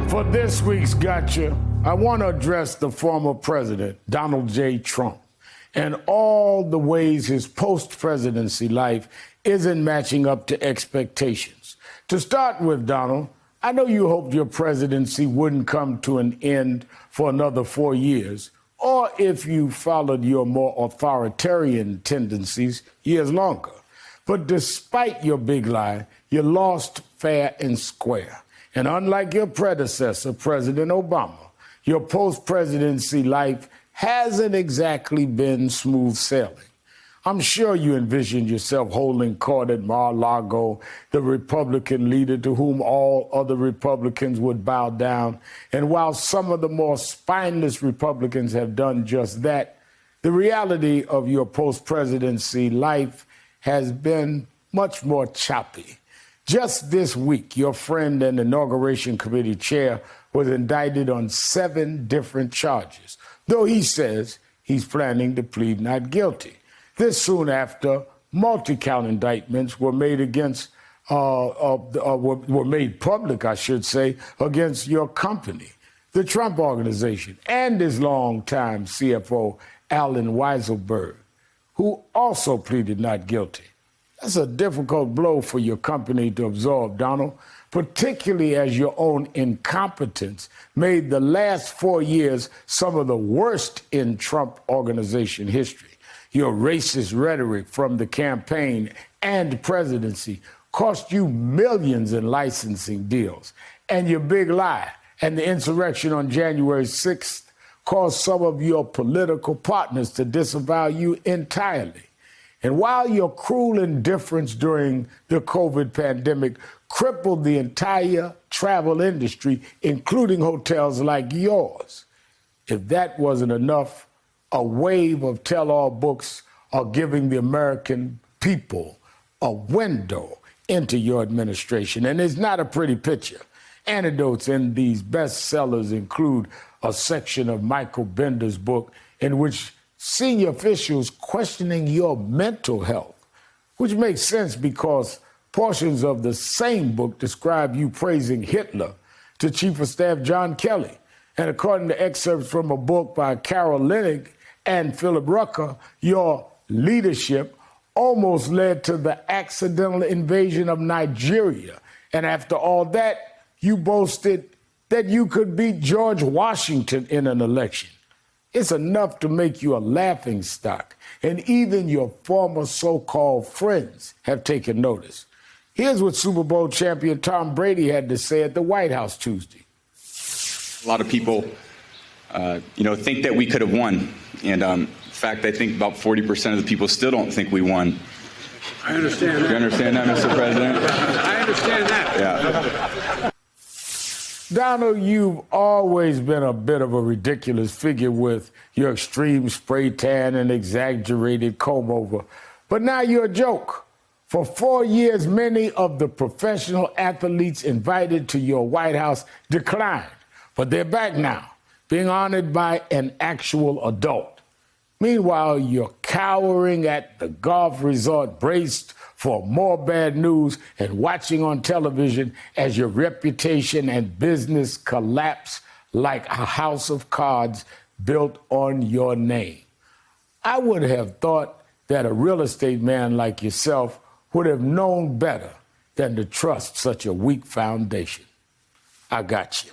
For this week's Gotcha, I want to address the former president, Donald J. Trump, and all the ways his post-presidency life isn't matching up to expectations. To start with, Donald, I know you hoped your presidency wouldn't come to an end for another 4 years, or if you followed your more authoritarian tendencies, years longer. But despite your big lie, you lost fair and square. And unlike your predecessor, President Obama, your post-presidency life hasn't exactly been smooth sailing. I'm sure you envisioned yourself holding court at Mar-a-Lago, the Republican leader to whom all other Republicans would bow down. And while some of the more spineless Republicans have done just that, the reality of your post-presidency life has been much more choppy. Just this week, your friend and Inauguration Committee chair was indicted on 7 different charges, though he says he's planning to plead not guilty. This soon after multi-count indictments were made were made public, I should say, against your company, the Trump Organization, and his longtime CFO, Allen Weisselberg, who also pleaded not guilty. That's a difficult blow for your company to absorb, Donald, particularly as your own incompetence made the last 4 years some of the worst in Trump Organization history. Your racist rhetoric from the campaign and presidency cost you millions in licensing deals. And your big lie and the insurrection on January 6th caused some of your political partners to disavow you entirely. And while your cruel indifference during the COVID pandemic crippled the entire travel industry, including hotels like yours, if that wasn't enough, a wave of tell-all books are giving the American people a window into your administration. And it's not a pretty picture. Anecdotes in these bestsellers include a section of Michael Bender's book in which senior officials questioning your mental health, which makes sense because portions of the same book describe you praising Hitler to Chief of Staff John Kelly. And according to excerpts from a book by Carol Leonnig and Philip Rucker, your leadership almost led to the accidental invasion of Nigeria. And after all that, you boasted that you could beat George Washington in an election. It's enough to make you a laughingstock, and even your former so-called friends have taken notice. Here's what Super Bowl champion Tom Brady had to say at the White House Tuesday. A lot of people, think that we could have won. And in fact, I think about 40% of the people still don't think we won. I understand that. You understand that, Mr. President? I understand that. Yeah. Donald, you've always been a bit of a ridiculous figure with your extreme spray tan and exaggerated comb-over. But now you're a joke. For 4 years, many of the professional athletes invited to your White House declined. But they're back now, being honored by an actual adult. Meanwhile, you're cowering at the golf resort, braced for more bad news and watching on television as your reputation and business collapse like a house of cards built on your name. I would have thought that a real estate man like yourself would have known better than to trust such a weak foundation. I got you.